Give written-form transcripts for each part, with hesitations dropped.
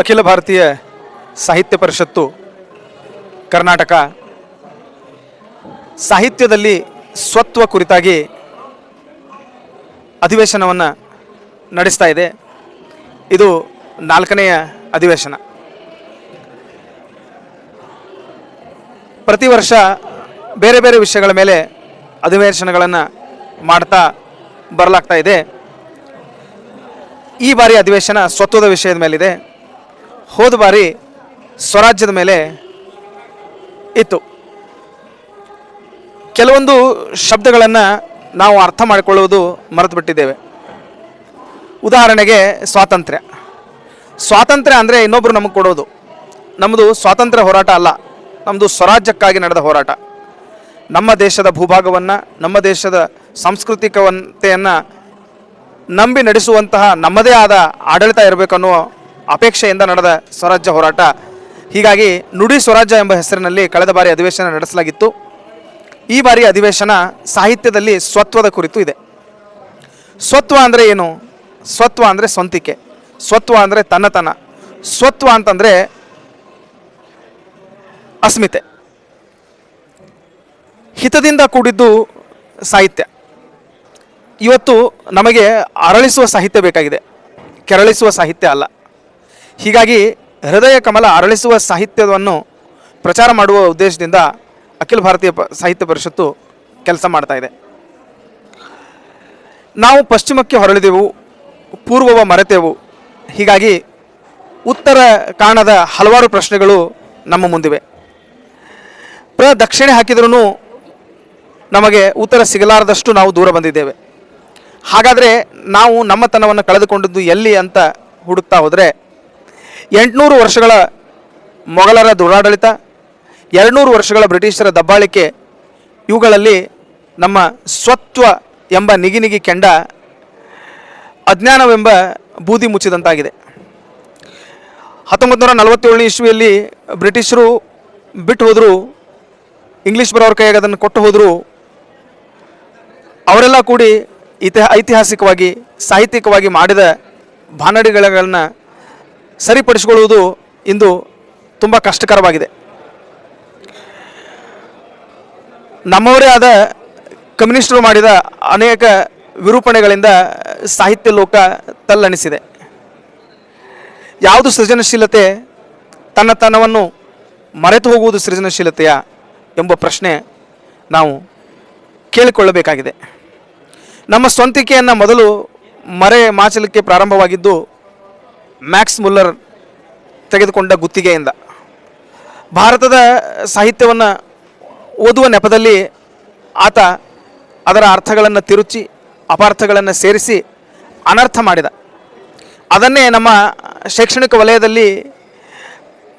ಅಖಿಲ ಭಾರತೀಯ ಸಾಹಿತ್ಯ ಪರಿಷತ್ತು ಕರ್ನಾಟಕ ಸಾಹಿತ್ಯದಲ್ಲಿ ಸ್ವತ್ವ ಕುರಿತಾಗಿ ಅಧಿವೇಶನವನ್ನು ನಡೆಸ್ತಾ ಇದೆ. ಇದು 4ನೆಯ ಅಧಿವೇಶನ. ಪ್ರತಿ ವರ್ಷ ಬೇರೆ ಬೇರೆ ವಿಷಯಗಳ ಮೇಲೆ ಅಧಿವೇಶನಗಳನ್ನು ಮಾಡ್ತಾ ಬರಲಾಗ್ತಾ ಇದೆ. ಈ ಬಾರಿ ಅಧಿವೇಶನ ಸ್ವತ್ವದ ವಿಷಯದ ಮೇಲಿದೆ. ಹೋದ ಬಾರಿ ಸ್ವರಾಜ್ಯದ ಮೇಲೆ ಇತ್ತು. ಕೆಲವೊಂದು ಶಬ್ದಗಳನ್ನು ನಾವು ಅರ್ಥ ಮಾಡಿಕೊಳ್ಳುವುದು ಮರೆತು ಬಿಟ್ಟಿದ್ದೇವೆ. ಉದಾಹರಣೆಗೆ ಸ್ವಾತಂತ್ರ್ಯ. ಸ್ವಾತಂತ್ರ್ಯ ಅಂದರೆ ಇನ್ನೊಬ್ಬರು ನಮಗೆ ಕೊಡೋದು. ನಮ್ಮದು ಸ್ವಾತಂತ್ರ್ಯ ಹೋರಾಟ ಅಲ್ಲ, ನಮ್ಮದು ಸ್ವರಾಜ್ಯಕ್ಕಾಗಿ ನಡೆದ ಹೋರಾಟ. ನಮ್ಮ ದೇಶದ ಭೂಭಾಗವನ್ನು, ನಮ್ಮ ದೇಶದ ಸಾಂಸ್ಕೃತಿಕತೆಯನ್ನು ನಂಬಿ ನಡೆಸುವಂತಹ ನಮ್ಮದೇ ಆದ ಆಡಳಿತ ಇರಬೇಕನ್ನುವ ಅಪೇಕ್ಷೆಯಿಂದ ನಡೆದ ಸ್ವರಾಜ್ಯ ಹೋರಾಟ. ಹೀಗಾಗಿ ನುಡಿ ಸ್ವರಾಜ್ಯ ಎಂಬ ಹೆಸರಿನಲ್ಲಿ ಕಳೆದ ಬಾರಿ ಅಧಿವೇಶನ ನಡೆಸಲಾಗಿತ್ತು. ಈ ಬಾರಿ ಅಧಿವೇಶನ ಸಾಹಿತ್ಯದಲ್ಲಿ ಸ್ವತ್ವದ ಕುರಿತು ಇದೆ. ಸ್ವತ್ವ ಅಂದರೆ ಏನು? ಸ್ವತ್ವ ಅಂದರೆ ಸ್ವಂತಿಕೆ, ಸ್ವತ್ವ ಅಂದರೆ ತನ್ನತನ, ಸ್ವತ್ವ ಅಂತಂದರೆ ಅಸ್ಮಿತೆ. ಹಿತದಿಂದ ಕೂಡಿದ್ದು ಸಾಹಿತ್ಯ. ಇವತ್ತು ನಮಗೆ ಅರಳಿಸುವ ಸಾಹಿತ್ಯ ಬೇಕಾಗಿದೆ, ಕೆರಳಿಸುವ ಸಾಹಿತ್ಯ ಅಲ್ಲ. ಹೀಗಾಗಿ ಹೃದಯ ಕಮಲ ಅರಳಿಸುವ ಸಾಹಿತ್ಯವನ್ನು ಪ್ರಚಾರ ಮಾಡುವ ಉದ್ದೇಶದಿಂದ ಅಖಿಲ ಭಾರತೀಯ ಸಾಹಿತ್ಯ ಪರಿಷತ್ತು ಕೆಲಸ ಮಾಡ್ತಾ ಇದೆ. ನಾವು ಪಶ್ಚಿಮಕ್ಕೆ ಹೊರಳಿದೆವು, ಪೂರ್ವವ ಮರೆತೆವು. ಹೀಗಾಗಿ ಉತ್ತರ ಕಾಣದ ಹಲವಾರು ಪ್ರಶ್ನೆಗಳು ನಮ್ಮ ಮುಂದಿವೆ. ದಕ್ಷಿಣೆ ಹಾಕಿದ್ರೂ ನಮಗೆ ಉತ್ತರ ಸಿಗಲಾರದಷ್ಟು ನಾವು ದೂರ ಬಂದಿದ್ದೇವೆ. ಹಾಗಾದರೆ ನಾವು ನಮ್ಮತನವನ್ನು ಕಳೆದುಕೊಂಡದ್ದು ಎಲ್ಲಿ ಅಂತ ಹುಡುಕ್ತಾ ಹೋದರೆ 800 ವರ್ಷಗಳ ಮೊಘಲರ ದುರಾಡಳಿತ, 200 ವರ್ಷಗಳ ಬ್ರಿಟಿಷರ ದಬ್ಬಾಳಿಕೆ, ಇವುಗಳಲ್ಲಿ ನಮ್ಮ ಸ್ವತ್ವ ಎಂಬ ನಿಗಿ ಕೆಂಡ ಅಜ್ಞಾನವೆಂಬ ಬೂದಿ ಮುಚ್ಚಿದಂತಾಗಿದೆ. 1947 ಇಸ್ವಿಯಲ್ಲಿ ಬ್ರಿಟಿಷರು ಬಿಟ್ಟು ಹೋದರು, ಇಂಗ್ಲೀಷ್ ಬರೋರ ಕೈಯಾಗ ಅದನ್ನು ಕೊಟ್ಟು ಹೋದರು. ಅವರೆಲ್ಲ ಕೂಡಿ ಐತಿಹಾಸಿಕವಾಗಿ ಸಾಹಿತ್ಯಿಕವಾಗಿ ಮಾಡಿದ ಬಾನಡಿಗಳನ್ನು ಸರಿಪಡಿಸಿಕೊಳ್ಳುವುದು ಇಂದು ತುಂಬ ಕಷ್ಟಕರವಾಗಿದೆ. ನಮ್ಮವರೇ ಆದ ಕಮ್ಯುನಿಸ್ಟರು ಮಾಡಿದ ಅನೇಕ ವಿರೂಪಣೆಗಳಿಂದ ಸಾಹಿತ್ಯ ಲೋಕ ತಲ್ಲಣಿಸಿದೆ. ಯಾವುದು ಸೃಜನಶೀಲತೆ? ತನ್ನತನವನ್ನು ಮರೆತು ಹೋಗುವುದು ಸೃಜನಶೀಲತೆಯ ಎಂಬ ಪ್ರಶ್ನೆ ನಾವು ಕೇಳಿಕೊಳ್ಳಬೇಕಾಗಿದೆ. ನಮ್ಮ ಸ್ವಂತಿಕೆಯನ್ನು ಮೊದಲು ಮರೆ ಮಾಚಲಿಕ್ಕೆ ಪ್ರಾರಂಭವಾಗಿದ್ದು ಮ್ಯಾಕ್ಸ್ ಮುಲ್ಲರ್ ತೆಗೆದುಕೊಂಡ ಗುತ್ತಿಗೆಯಿಂದ. ಭಾರತದ ಸಾಹಿತ್ಯವನ್ನು ಓದುವ ನೆಪದಲ್ಲಿ ಆತ ಅದರ ಅರ್ಥಗಳನ್ನು ತಿರುಚಿ ಅಪಾರ್ಥಗಳನ್ನು ಸೇರಿಸಿ ಅನರ್ಥ ಮಾಡಿದ. ಅದನ್ನೇ ನಮ್ಮ ಶೈಕ್ಷಣಿಕ ವಲಯದಲ್ಲಿ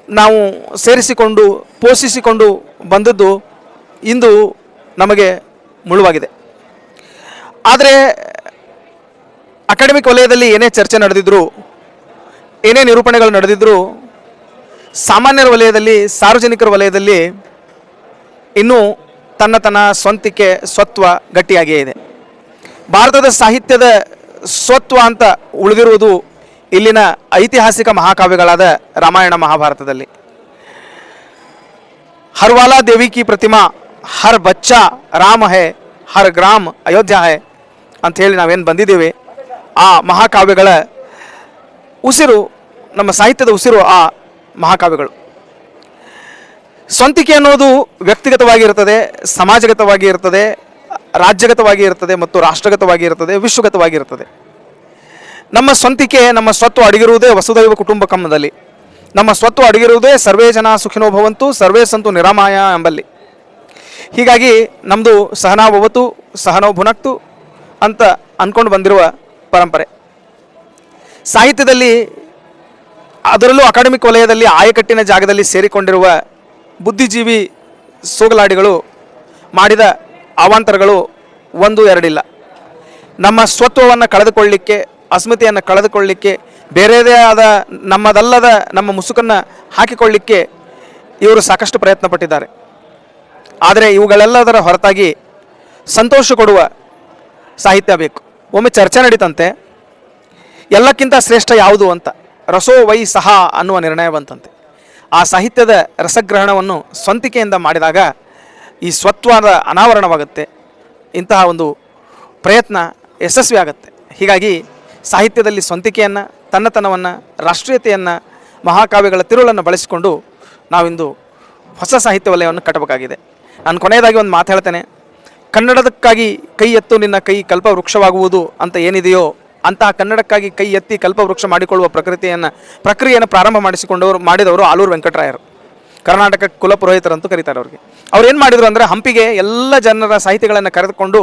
ನಾವು ಸೇರಿಸಿಕೊಂಡು ಪೋಷಿಸಿಕೊಂಡು ಬಂದದ್ದು ಇಂದು ನಮಗೆ ಮುಳುವಾಗಿದೆ. ಆದರೆ ಅಕಾಡೆಮಿಕ್ ವಲಯದಲ್ಲಿ ಏನೇ ಚರ್ಚೆ ನಡೆದಿದ್ರು, ಏನೇ ನಿರೂಪಣೆಗಳು ನಡೆದಿದ್ರು, ಸಾಮಾನ್ಯರ ವಲಯದಲ್ಲಿ, ಸಾರ್ವಜನಿಕರ ವಲಯದಲ್ಲಿ ಇನ್ನೂ ತನ್ನತನ, ಸ್ವಂತಿಕೆ, ಸ್ವತ್ವ ಗಟ್ಟಿಯಾಗಿಯೇ ಇದೆ. ಭಾರತದ ಸಾಹಿತ್ಯದ ಸ್ವತ್ವ ಅಂತ ಉಳಿದಿರುವುದು ಇಲ್ಲಿನ ಐತಿಹಾಸಿಕ ಮಹಾಕಾವ್ಯಗಳಾದ ರಾಮಾಯಣ ಮಹಾಭಾರತದಲ್ಲಿ. ಹರ್ವಾಲಾ ದೇವಿ ಕಿ ಪ್ರತಿಮಾ, ಹರ್ ಬಚ್ಚಾ ರಾಮ ಹೇ, ಹರ್ ಗ್ರಾಮ್ ಅಯೋಧ್ಯ ಹೇ ಅಂಥೇಳಿ ನಾವೇನು ಬಂದಿದ್ದೇವೆ, ಆ ಮಹಾಕಾವ್ಯಗಳ ಉಸಿರು, ನಮ್ಮ ಸಾಹಿತ್ಯದ ಉಸಿರು ಆ ಮಹಾಕಾವ್ಯಗಳು. ಸ್ವಂತಿಕೆ ಅನ್ನೋದು ವ್ಯಕ್ತಿಗತವಾಗಿ ಇರ್ತದೆ, ಸಮಾಜಗತವಾಗಿ ಇರ್ತದೆ, ರಾಜ್ಯಗತವಾಗಿ ಇರ್ತದೆ ಮತ್ತು ರಾಷ್ಟ್ರಗತವಾಗಿ ಇರ್ತದೆ, ವಿಶ್ವಗತವಾಗಿ ಇರ್ತದೆ. ನಮ್ಮ ಸ್ವಂತಿಕೆ, ನಮ್ಮ ಸ್ವತ್ವ ಅಡಗಿರುವುದೇ ವಸುದೈವ ಕುಟುಂಬಕಂದಲ್ಲಿ. ನಮ್ಮ ಸ್ವತ್ವ ಅಡಗಿರುವುದೇ ಸರ್ವೇ ಜನ ಸುಖಿನೋ ಭವಂತು ಸರ್ವೇ ಸಂತು ನಿರಾಮಾಯ ಎಂಬಲ್ಲಿ. ಹೀಗಾಗಿ ನಮ್ಮದು ಸಹನಾ ಭವತು ಸಹನೋ ಭುನಕ್ತು ಅಂತ ಅಂದ್ಕೊಂಡು ಬಂದಿರುವ ಪರಂಪರೆ. ಸಾಹಿತ್ಯದಲ್ಲಿ, ಅದರಲ್ಲೂ ಅಕಾಡೆಮಿಕ್ ವಲಯದಲ್ಲಿ ಆಯಕಟ್ಟಿನ ಜಾಗದಲ್ಲಿ ಸೇರಿಕೊಂಡಿರುವ ಬುದ್ಧಿಜೀವಿ ಸೋಗಲಾಡಿಗಳು ಮಾಡಿದ ಅವಾಂತರಗಳು ಒಂದು ಎರಡಿಲ್ಲ. ನಮ್ಮ ಸ್ವತ್ವವನ್ನು ಕಳೆದುಕೊಳ್ಳಲಿಕ್ಕೆ, ಅಸ್ಮಿತೆಯನ್ನು ಕಳೆದುಕೊಳ್ಳಲಿಕ್ಕೆ, ಬೇರೆಯದೇ ಆದ ನಮ್ಮದಲ್ಲದ ನಮ್ಮ ಮುಸುಕನ್ನು ಹಾಕಿಕೊಳ್ಳಲಿಕ್ಕೆ ಇವರು ಸಾಕಷ್ಟು ಪ್ರಯತ್ನ ಪಟ್ಟಿದ್ದಾರೆ. ಆದರೆ ಇವುಗಳೆಲ್ಲದರ ಹೊರತಾಗಿ ಸಂತೋಷ ಕೊಡುವ ಸಾಹಿತ್ಯ ಬೇಕು. ಒಮ್ಮೆ ಚರ್ಚೆ ನಡೀತಂತೆ, ಎಲ್ಲಕ್ಕಿಂತ ಶ್ರೇಷ್ಠ ಯಾವುದು ಅಂತ. ರಸೋ ವೈ ಸಹ ಅನ್ನುವ ನಿರ್ಣಯ ಬಂತಂತೆ. ಆ ಸಾಹಿತ್ಯದ ರಸಗ್ರಹಣವನ್ನು ಸ್ವಂತಿಕೆಯಿಂದ ಮಾಡಿದಾಗ ಈ ಸ್ವತ್ವದ ಅನಾವರಣವಾಗುತ್ತೆ. ಇಂತಹ ಒಂದು ಪ್ರಯತ್ನ ಯಶಸ್ವಿ ಆಗುತ್ತೆ. ಹೀಗಾಗಿ ಸಾಹಿತ್ಯದಲ್ಲಿ ಸ್ವಂತಿಕೆಯನ್ನು, ತನ್ನತನವನ್ನು, ರಾಷ್ಟ್ರೀಯತೆಯನ್ನು, ಮಹಾಕಾವ್ಯಗಳ ತಿರುಳನ್ನು ಬಳಸಿಕೊಂಡು ನಾವಿಂದು ಹೊಸ ಸಾಹಿತ್ಯ ವಲಯವನ್ನು ಕಟ್ಟಬೇಕಾಗಿದೆ. ನಾನು ಕೊನೆಯದಾಗಿ ಒಂದು ಮಾತು ಹೇಳ್ತೇನೆ. ಕನ್ನಡದಕ್ಕಾಗಿ ಕೈ ಎತ್ತು ನಿನ್ನ ಕೈ ಕಲ್ಪವೃಕ್ಷವಾಗುವುದು ಅಂತ ಏನಿದೆಯೋ ಅಂತಹ ಕನ್ನಡಕ್ಕಾಗಿ ಕೈ ಎತ್ತಿ ಕಲ್ಪವೃಕ್ಷ ಮಾಡಿಕೊಳ್ಳುವ ಪ್ರಕ್ರಿಯೆಯನ್ನು ಪ್ರಾರಂಭ ಮಾಡಿದವರು ಆಲೂರು ವೆಂಕಟರಾಯರು. ಕರ್ನಾಟಕ ಕುಲಪುರೋಹಿತರಂತೂ ಕರೀತಾರೆ ಅವ್ರಿಗೆ. ಅವ್ರು ಏನು ಮಾಡಿದರು ಅಂದರೆ ಹಂಪಿಗೆ ಎಲ್ಲ ಜನರ ಸಾಹಿತಿಗಳನ್ನು ಕರೆದುಕೊಂಡು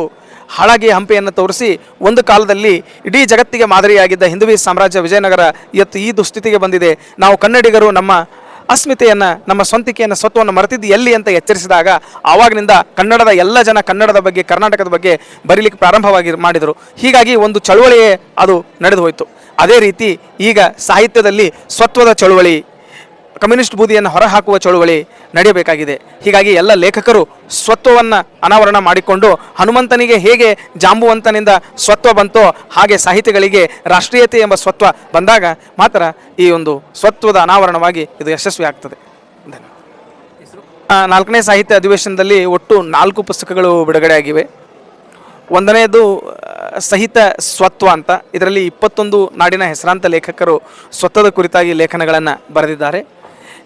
ಹಾಳಾಗಿ ಹಂಪಿಯನ್ನು ತೋರಿಸಿ ಒಂದು ಕಾಲದಲ್ಲಿ ಇಡೀ ಜಗತ್ತಿಗೆ ಮಾದರಿಯಾಗಿದ್ದ ಹಿಂದುವಿ ಸಾಮ್ರಾಜ್ಯ ವಿಜಯನಗರ ಈ ದುಸ್ಥಿತಿಗೆ ಬಂದಿದೆ, ನಾವು ಕನ್ನಡಿಗರು ನಮ್ಮ ಅಸ್ಮಿತೆಯನ್ನು, ನಮ್ಮ ಸ್ವಂತಿಕೆಯನ್ನು, ಸ್ವತ್ವವನ್ನು ಮರೆತಿದ್ದು ಎಲ್ಲಿ ಅಂತ ಎಚ್ಚರಿಸಿದಾಗ ಆವಾಗಿನಿಂದ ಕನ್ನಡದ ಎಲ್ಲ ಜನ ಕನ್ನಡದ ಬಗ್ಗೆ, ಕರ್ನಾಟಕದ ಬಗ್ಗೆ ಬರೀಲಿಕ್ಕೆ ಮಾಡಿದರು. ಹೀಗಾಗಿ ಒಂದು ಚಳುವಳಿಯೇ ಅದು ನಡೆದು ಹೋಯಿತು. ಅದೇ ರೀತಿ ಈಗ ಸಾಹಿತ್ಯದಲ್ಲಿ ಸ್ವತ್ವದ ಚಳುವಳಿ, ಕಮ್ಯುನಿಸ್ಟ್ ಬೂದಿಯನ್ನು ಹೊರಹಾಕುವ ಚಳುವಳಿ ನಡೆಯಬೇಕಾಗಿದೆ. ಹೀಗಾಗಿ ಎಲ್ಲ ಲೇಖಕರು ಸ್ವತ್ವವನ್ನು ಅನಾವರಣ ಮಾಡಿಕೊಂಡು ಹನುಮಂತನಿಗೆ ಹೇಗೆ ಜಾಂಬುವಂತನಿಂದ ಸ್ವತ್ವ ಬಂತೋ ಹಾಗೆ ಸಾಹಿತಿಗಳಿಗೆ ರಾಷ್ಟ್ರೀಯತೆ ಎಂಬ ಸ್ವತ್ವ ಬಂದಾಗ ಮಾತ್ರ ಈ ಒಂದು ಸ್ವತ್ವದ ಅನಾವರಣವಾಗಿ ಇದು ಯಶಸ್ವಿ ಆಗ್ತದೆ. ನಾಲ್ಕನೇ ಸಾಹಿತ್ಯ ಅಧಿವೇಶನದಲ್ಲಿ ಒಟ್ಟು 4 ಪುಸ್ತಕಗಳು ಬಿಡುಗಡೆಯಾಗಿವೆ. ಒಂದನೇದು ಸಹಿತ ಸ್ವತ್ವ ಅಂತ. ಇದರಲ್ಲಿ 21 ನಾಡಿನ ಹೆಸರಾಂತ ಲೇಖಕರು ಸ್ವತ್ವದ ಕುರಿತಾಗಿ ಲೇಖನಗಳನ್ನು ಬರೆದಿದ್ದಾರೆ.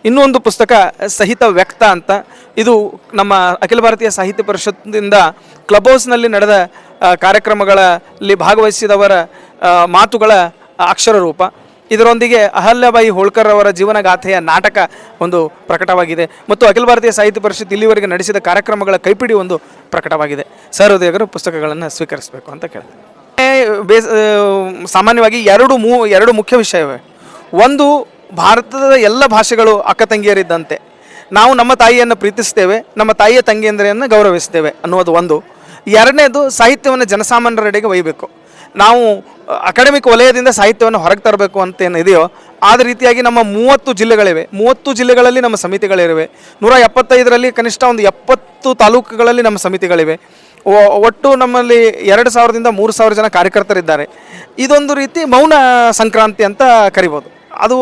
ಇನ್ನೊಂದು ಪುಸ್ತಕ ಸಹಿತ ವ್ಯಕ್ತ ಅಂತ. ಇದು ನಮ್ಮ ಅಖಿಲ ಭಾರತೀಯ ಸಾಹಿತ್ಯ ಪರಿಷತ್ತಿನಿಂದ ಕ್ಲಬ್ ಹೌಸ್ನಲ್ಲಿ ನಡೆದ ಕಾರ್ಯಕ್ರಮಗಳಲ್ಲಿ ಭಾಗವಹಿಸಿದವರ ಮಾತುಗಳ ಅಕ್ಷರ ರೂಪ. ಇದರೊಂದಿಗೆ ಅಹಲ್ಯಾಬಾಯಿ ಹೋಳ್ಕರ್ ಅವರ ಜೀವನಗಾಥೆಯ ನಾಟಕ ಒಂದು ಪ್ರಕಟವಾಗಿದೆ ಮತ್ತು ಅಖಿಲ ಭಾರತೀಯ ಸಾಹಿತ್ಯ ಪರಿಷತ್ ಇಲ್ಲಿವರೆಗೆ ನಡೆಸಿದ ಕಾರ್ಯಕ್ರಮಗಳ ಕೈಪಿಡಿ ಒಂದು ಪ್ರಕಟವಾಗಿದೆ. ಸಹೃದಯರು ಪುಸ್ತಕಗಳನ್ನು ಸ್ವೀಕರಿಸಬೇಕು ಅಂತ ಕೇಳ್ತಾರೆ. ಸಾಮಾನ್ಯವಾಗಿ ಎರಡು ಮುಖ್ಯ ವಿಷಯವೇ. ಒಂದು, ಭಾರತದ ಎಲ್ಲ ಭಾಷೆಗಳು ಅಕ್ಕ ತಂಗಿಯರಿದ್ದಂತೆ ನಾವು ನಮ್ಮ ತಾಯಿಯನ್ನು ಪ್ರೀತಿಸ್ತೇವೆ, ನಮ್ಮ ತಾಯಿಯ ತಂಗಿಯಂದರೆಯನ್ನು ಗೌರವಿಸ್ತೇವೆ ಅನ್ನೋದು ಒಂದು. ಎರಡನೇದು, ಸಾಹಿತ್ಯವನ್ನು ಜನಸಾಮಾನ್ಯರೆಡೆಗೆ ಒಯ್ಯಬೇಕು. ನಾವು ಅಕಾಡೆಮಿಕ್ ವಲಯದಿಂದ ಸಾಹಿತ್ಯವನ್ನು ಹೊರಗೆ ತರಬೇಕು ಅಂತ ಏನಿದೆಯೋ ಆದ ರೀತಿಯಾಗಿ ನಮ್ಮ 30 ಜಿಲ್ಲೆಗಳಿವೆ. 30 ಜಿಲ್ಲೆಗಳಲ್ಲಿ ನಮ್ಮ ಸಮಿತಿಗಳಿವೆ. 175ರಲ್ಲಿ ಕನಿಷ್ಠ ಒಂದು 70 ತಾಲೂಕುಗಳಲ್ಲಿ ನಮ್ಮ ಸಮಿತಿಗಳಿವೆ. ಒಟ್ಟು ನಮ್ಮಲ್ಲಿ 2000ದಿಂದ 3000 ಜನ ಕಾರ್ಯಕರ್ತರಿದ್ದಾರೆ. ಇದೊಂದು ರೀತಿ ಮೌನ ಸಂಕ್ರಾಂತಿ ಅಂತ ಕರಿಬೋದು. ಅದು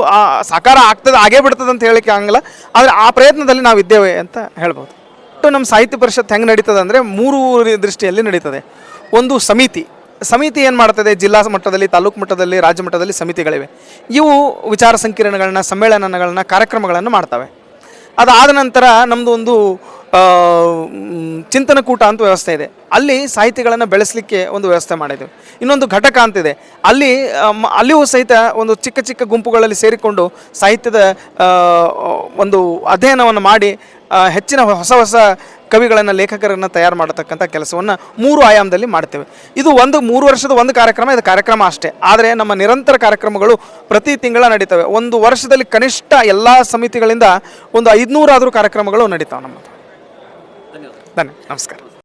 ಸಾಕಾರ ಆಗೇ ಬಿಡ್ತದೆ ಅಂತ ಹೇಳಲಿಕ್ಕೆ ಆಗಲ್ಲ, ಆದರೆ ಆ ಪ್ರಯತ್ನದಲ್ಲಿ ನಾವು ಇದ್ದೇವೆ ಅಂತ ಹೇಳ್ಬೋದು. ಒಟ್ಟು ನಮ್ಮ ಸಾಹಿತ್ಯ ಪರಿಷತ್ ಹೆಂಗೆ ನಡೀತದೆ ಅಂದರೆ 3 ದೃಷ್ಟಿಯಲ್ಲಿ ನಡೀತದೆ. ಒಂದು, ಸಮಿತಿ ಏನು ಮಾಡ್ತದೆ, ಜಿಲ್ಲಾ ಮಟ್ಟದಲ್ಲಿ, ತಾಲೂಕು ಮಟ್ಟದಲ್ಲಿ, ರಾಜ್ಯ ಮಟ್ಟದಲ್ಲಿ ಸಮಿತಿಗಳಿವೆ. ಇವು ವಿಚಾರ ಸಂಕಿರಣಗಳನ್ನ, ಸಮ್ಮೇಳನಗಳನ್ನ, ಕಾರ್ಯಕ್ರಮಗಳನ್ನು ಮಾಡ್ತವೆ. ಅದಾದ ನಂತರ ನಮ್ಮದು ಒಂದು ಚಿಂತನಕೂಟ ಅಂತ ವ್ಯವಸ್ಥೆ ಇದೆ. ಅಲ್ಲಿ ಸಾಹಿತಿಗಳನ್ನು ಬೆಳೆಸಲಿಕ್ಕೆ ಒಂದು ವ್ಯವಸ್ಥೆ ಮಾಡಿದ್ದೇವೆ. ಇನ್ನೊಂದು ಘಟಕ ಅಂತಿದೆ. ಅಲ್ಲಿಯೂ ಸಹಿತ ಒಂದು ಚಿಕ್ಕ ಗುಂಪುಗಳಲ್ಲಿ ಸೇರಿಕೊಂಡು ಸಾಹಿತ್ಯದ ಒಂದು ಅಧ್ಯಯನವನ್ನು ಮಾಡಿ ಹೆಚ್ಚಿನ ಹೊಸ ಕವಿಗಳನ್ನು, ಲೇಖಕರನ್ನು ತಯಾರು ಮಾಡತಕ್ಕಂಥ ಕೆಲಸವನ್ನು 3 ಆಯಾಮದಲ್ಲಿ ಮಾಡ್ತೇವೆ. ಇದು 3 ವರ್ಷದ ಒಂದು ಕಾರ್ಯಕ್ರಮ, ಇದು ಕಾರ್ಯಕ್ರಮ ಅಷ್ಟೇ. ಆದರೆ ನಮ್ಮ ನಿರಂತರ ಕಾರ್ಯಕ್ರಮಗಳು ಪ್ರತಿ ತಿಂಗಳ ನಡೀತವೆ. ಒಂದು ವರ್ಷದಲ್ಲಿ ಕನಿಷ್ಠ ಎಲ್ಲ ಸಮಿತಿಗಳಿಂದ ಒಂದು 500 ಆದರೂ ಕಾರ್ಯಕ್ರಮಗಳು ನಡೀತಾವೆ ನಮ್ಮದು. ಧನ್ಯವಾದ. ನಮಸ್ಕಾರ.